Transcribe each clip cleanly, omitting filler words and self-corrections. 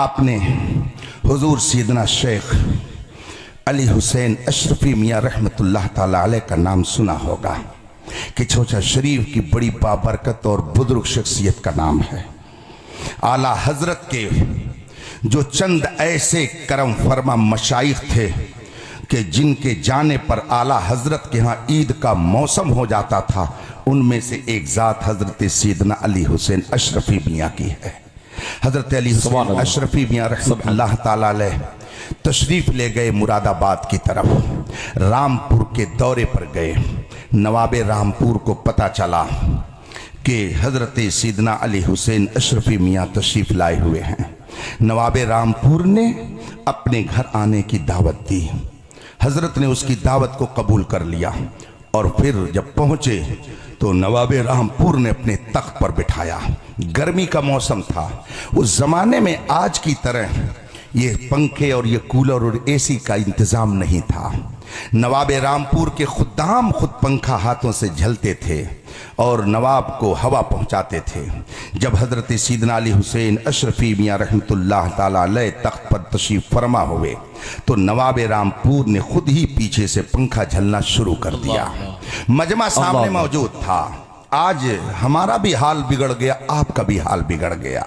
आपने हुजूर सैयदना शेख अली हुसैन अशरफी मियाँ रहमतुल्लाह ताला अलैह का नाम सुना होगा कि छोचा शरीफ की बड़ी बाबरकत और बुजुर्ग शख्सियत का नाम है। आला हजरत के जो चंद ऐसे करम फरमा मशाइख थे कि जिनके जाने पर आला हजरत के यहाँ ईद का मौसम हो जाता था, उनमें से एक ज़ात हजरत सैयदना अली हुसैन अशरफी मियाँ की है। हजरत अली हुसैन अशरफी मियाँ रहमतुल्लाह ताला अलैह तशरीफ़ ले गए मुरादाबाद की तरफ। रामपुर के दौरे पर गए। नवाबे रामपुर को पता चला कि हजरत सैयदना अली हुसैन अशरफी मियाँ तशरीफ़ लाए हुए हैं। नवाबे रामपुर ने अपने घर आने की दावत दी। हजरत ने उसकी दावत को कबूल कर लिया और फिर जब पहुँचे तो नवाबे रामपुर ने अपने तख्त पर बिठाया। गर्मी का मौसम था। उस ज़माने में आज की तरह ये पंखे और ये कूलर और एसी का इंतज़ाम नहीं था। नवाबे रामपुर के खुद्दाम खुद पंखा हाथों से झलते थे और नवाब को हवा पहुंचाते थे। जब हजरत सैयदना अली हुसैन अशरफी मियाँ रहमतुल्लाह ताला अलैह तख्त पर तशरीफ़ फरमा हुए तो नवाबे रामपुर ने खुद ही पीछे से पंखा झलना शुरू कर दिया। मजमा सामने मौजूद था। आज हमारा भी हाल बिगड़ गया, आपका भी हाल बिगड़ गया।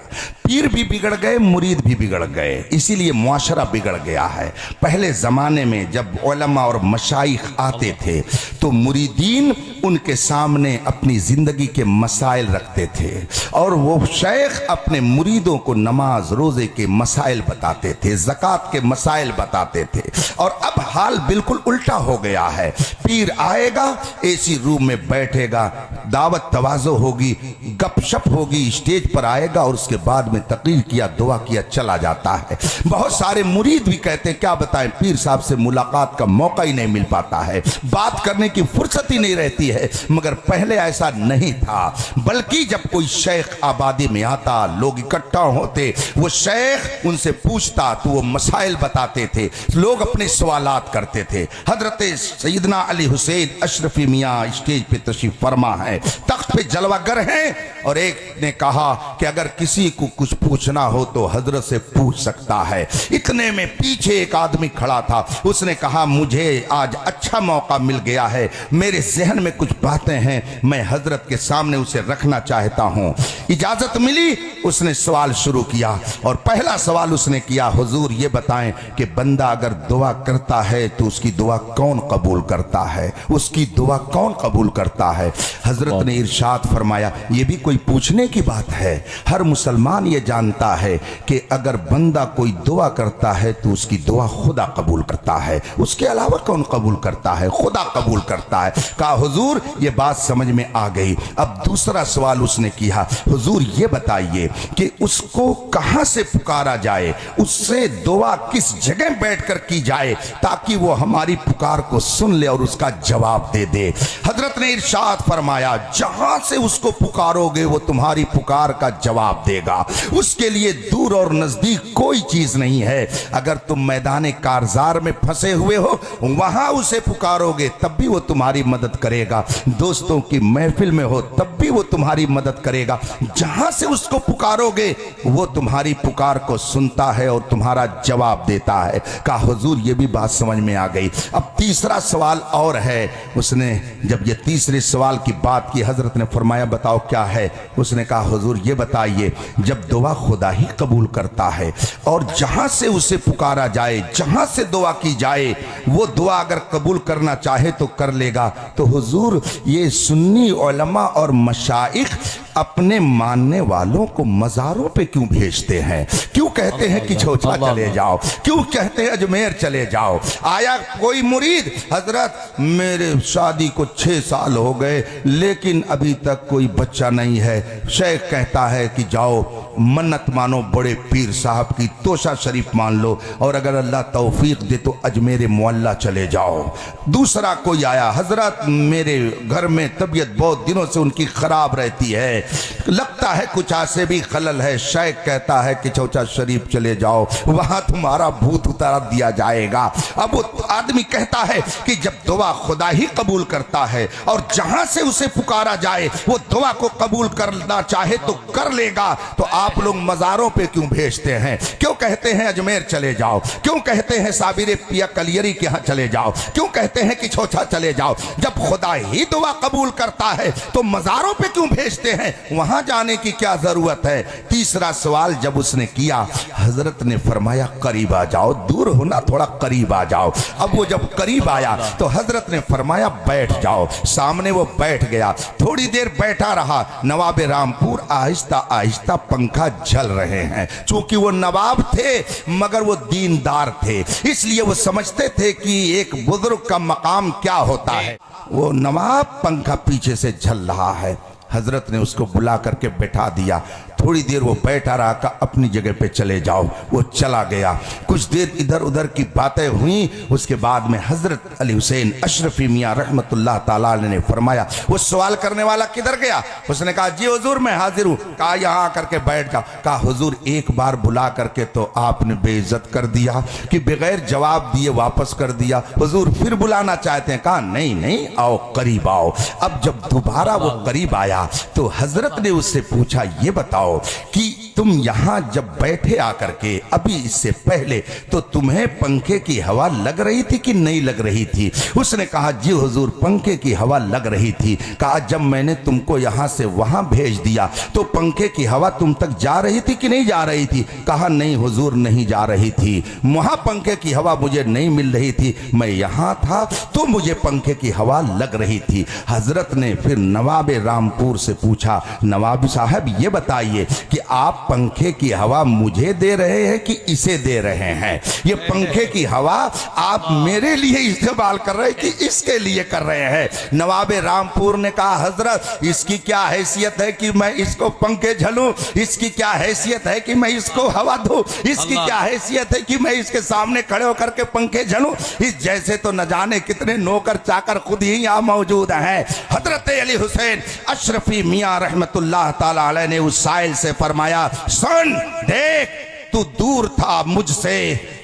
पीर भी बिगड़ गए, मुरीद भी बिगड़ गए, इसीलिए मुआशरा बिगड़ गया है। पहले ज़माने में जब उलमा और मशाइख आते थे तो मुरीदीन उनके सामने अपनी ज़िंदगी के मसाइल रखते थे और वो शेख अपने मुरीदों को नमाज रोज़े के मसाइल बताते थे, ज़कात के मसाइल बताते थे। और अब हाल बिल्कुल उल्टा हो गया है। पीर आएगा, एसी रूम में बैठेगा, दावत तवाज़ो होगी, गपशप होगी, स्टेज पर आएगा और उसके बाद में तकरीर किया, दुआ किया, चला जाता है। बहुत सारे मुरीद भी कहते हैं क्या बताएं, पीर साहब से मुलाकात का मौका ही नहीं मिल पाता है, बात करने की फुर्सत ही नहीं रहती है। मगर पहले ऐसा नहीं था, बल्कि जब कोई शेख आबादी में आता, लोग इकट्ठा होते, वो शेख उनसे पूछता तो वो मसाइल बताते थे, लोग अपने सवालात करते थे। हजरत सैयदना अली हुसैन अशरफी मियाँ स्टेज पे तशरीफ फरमा है, तख्त पे जलवागर हैं। और एक ने कहा कि अगर किसी को कुछ पूछना हो तो हजरत से पूछ सकता है। इतने में पीछे एक आदमी खड़ा था, उसने कहा मुझे आज अच्छा मौका मिल गया है, मेरे जहन में कुछ बातें हैं, मैं हजरत के सामने उसे रखना चाहता हूँ। इजाजत मिली, उसने सवाल शुरू किया और पहला सवाल उसने किया, हुजूर ये बताएं कि बंदा अगर दुआ करता है तो उसकी दुआ कौन कबूल करता है, उसकी दुआ कौन कबूल करता है। हजरत ने इरशाद फरमाया ये भी कोई पूछने की बात है, हर मुसलमान ये जानता है कि अगर बंदा कोई दुआ करता है तो उसकी दुआ खुदा कबूल करता है, उसके अलावा कौन कबूल करता है, खुदा कबूल करता है। कहा हुजूर ये बात समझ में आ गई। अब दूसरा सवाल उसने किया, हुजूर ये बताइए कि उसको कहां से पुकारा जाए, उससे दुआ किस जगह बैठकर की जाए ताकि वो हमारी पुकार को सुन ले और उसका जवाब दे दे। हजरत ने इरशाद फरमाया जहां से उसको पुकारोगे वो तुम्हारी पुकार का जवाब देगा, उसके लिए दूर और नजदीक कोई चीज नहीं है। अगर तुम मैदान कारजार में फंसे हुए हो वहां उसे पुकारोगे तब भी वो तुम्हारी मदद करेगा, दोस्तों की महफिल में हो तब भी वो तुम्हारी मदद करेगा, जहां से उसको पुकारोगे वो तुम्हारी पुकार को सुनता है और तुम्हारा जवाब देता है। कहा हुजूर ये भी बात समझ में आ गई। अब तीसरा सवाल और है। उसने जब ये तीसरे सवाल की बात की, हजरत ने फरमाया बताओ क्या है। उसने कहा हुजूर ये बताइए जब दुआ खुदा ही कबूल करता है और जहां से उसे पुकारा जाए, जहां से दुआ की जाए, वो दुआ अगर कबूल करना चाहे तो कर लेगा, तो हुजूर ये सुन्नी उलमा और मशाइख अपने मानने वालों को मज़ारों पे क्यों भेजते हैं, क्यों कहते हैं कि छोटा चले जाओ, क्यों कहते हैं अजमेर चले जाओ। आया कोई मुरीद, हजरत मेरे शादी को 6 साल हो गए लेकिन अभी तक कोई बच्चा नहीं है, शेख कहता है कि जाओ मन्नत मानो बड़े पीर साहब की, तोशा शरीफ मान लो और अगर अल्लाह तौफीक दे तो अजमेर मुअल्ला चले जाओ। दूसरा कोई आया, हजरत मेरे घर में तबीयत बहुत दिनों से उनकी खराब रहती है, लगता है कुछ आसे भी खलल है, शेख कहता है कि चौचा शरीफ चले जाओ, वहां तुम्हारा भूत उतार दिया जाएगा। अब वो आदमी कहता है कि जब दुआ खुदा ही कबूल करता है और जहां से उसे पुकारा जाए वो दुआ को कबूल करना चाहे तो कर लेगा, तो आप लोग मज़ारों पे क्यों भेजते हैं? क्यों कहते हैं अजमेर चले जाओ? क्यों कहते हैं साबिर पिया कलियरी के यहाँ चले जाओ? क्यों कहते हैं कि छोछा चले जाओ? जब खुदा ही दुआ कबूल करता है तो मज़ारों पे क्यों भेजते हैं? वहाँ जाने की क्या ज़रूरत है? तीसरा सवाल जब उसने किया, हजरत ने फरमाया करीब आ जाओ, दूर होना, थोड़ा करीब आ जाओ। अब वो जब करीब आया तो हजरत ने फरमाया बैठ जाओ। सामने वो बैठ गया, थोड़ी देर बैठा रहा। नवाब रामपुर आहिस्ता आहिस्ता पंखा झल रहे हैं। चूंकि वो नवाब थे मगर वो दीनदार थे, इसलिए वो समझते थे कि एक बुजुर्ग का मकाम क्या होता है। वो नवाब पंखा पीछे से झल रहा है। हजरत ने उसको बुला करके बैठा दिया। थोड़ी देर वो बैठा रहा, का अपनी जगह पे चले जाओ। वो चला गया। कुछ देर इधर उधर की बातें हुई। उसके बाद में हजरत अली हुसैन अशरफी मियाँ रहमतुल्लाह ताला अलैह ने फरमाया, वो सवाल करने वाला किधर गया? उसने कहा जी हुजूर मैं हाजिर हूँ। कहा यहाँ आकर के बैठ जाओ। कहा हुजूर एक बार बुला करके तो आपने बेइज्जत कर दिया कि बगैर जवाब दिए वापस कर दिया। हुजूर फिर बुलाना चाहते हैं? कहा नहीं नहीं, आओ करीब आओ। अब जब दोबारा वो करीब आया तो हजरत ने उससे पूछा, ये बताओ कि तुम यहां जब बैठे आकर के अभी इससे पहले तो तुम्हें पंखे की हवा लग रही थी कि नहीं लग रही थी? उसने कहा जी हुजूर पंखे की हवा लग रही थी। कहा जब मैंने तुमको यहां से वहां भेज दिया तो पंखे की हवा तुम तक जा रही थी कि नहीं जा रही थी? कहा नहीं हुजूर नहीं जा रही थी, वहां पंखे की हवा मुझे नहीं मिल रही थी, मैं यहां था तो मुझे पंखे की हवा लग रही थी। हजरत ने फिर नवाब रामपुर से पूछा, नवाब साहब ये बताइए कि आप पंखे की हवा मुझे दे रहे हैं कि इसे दे रहे हैं? ये पंखे की हवा आप मेरे लिए इस्तेमाल कर रहे हैं कि इसके लिए कर रहे हैं? नवाब रामपुर ने कहा हजरत इसकी क्या हैसियत है कि मैं इसको पंखे झलूं? इसकी क्या हैसियत है कि मैं इसको हवा दूं? इसकी क्या हैसियत है कि मैं इसके सामने खड़े होकर के पंखे झलूं? इस जैसे तो न जाने कितने नौकर चाकर खुद ही यहाँ मौजूद हैं। हजरत अली हुसैन अशरफी मियाँ रहमतुल्लाह ताला अलैह ने उस साइल से फरमाया, सुन देख, तू दूर था मुझसे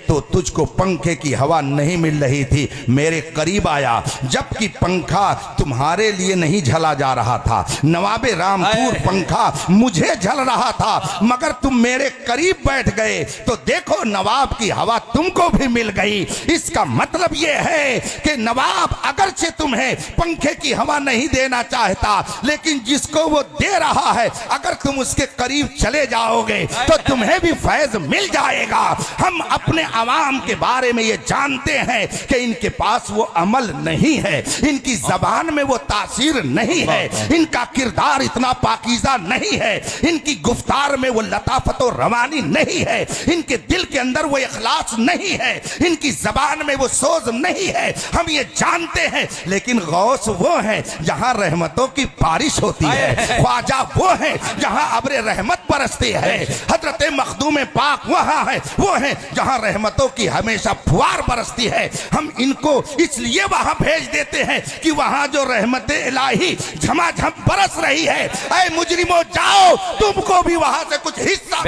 तो तुझको पंखे की हवा नहीं मिल रही थी, मेरे करीब आया जबकि पंखा तुम्हारे लिए नहीं झला जा रहा था। नवाबे रामपुर पंखा मुझे झल रहा था मगर तुम मेरे करीब बैठ गए तो देखो नवाब की हवा तुमको भी मिल गई। इसका मतलब यह है कि नवाब अगरचे तुम्हें पंखे की हवा नहीं देना चाहता, लेकिन जिसको वो दे रहा है अगर तुम उसके करीब चले जाओगे तो तुम्हें भी फैज मिल जाएगा। हम अपने अवाम के बारे में ये जानते हैं कि इनके पास वो अमल नहीं है, इनकी जबान में वो तासीर नहीं है, इनका किरदार इतना पाकीज़ा नहीं है, इनकी गुफ्तार में वो लताफत और रवानी नहीं है, इनके दिल के अंदर वो इखलास नहीं है, इनकी जबान में वो सोज नहीं है, हम ये जानते हैं। लेकिन गौस वो है जहां रहमतों की बारिश होती है, ख्वाजा वो है जहां अब्र रहमत बरसती है, हजरत मखदूम पाक वहां है, वो है जहां रहमतों की हमेशा फुहार बरसती है। हम इनको इसलिए वहां भेज देते हैं कि वहां जो रहमत इलाही झमाझम बरस रही है, ऐ मुजरिमों जाओ तुमको भी वहां से कुछ हिस्सा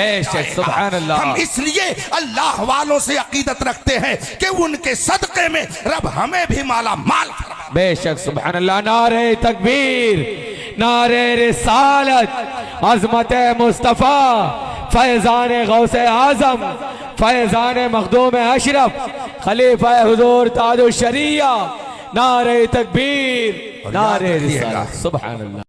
सुभान अल्लाह। हम इसलिए अल्लाह वालों से अकीदत रखते हैं कि उनके सदक़े में रब हमें भी माला माल फरमा। बेशक सुभान अल्लाह। नारे तकबीर, नारे रिसालत, अज़मत मुस्तफ़ा, फैज़ान गौसे आज़म, फैज़ान मखदूम अशरफ, खलीफा हुजूर ताजुश शरिया, नारे तकबीर, नारे रिसालत। सुभान अल्लाह।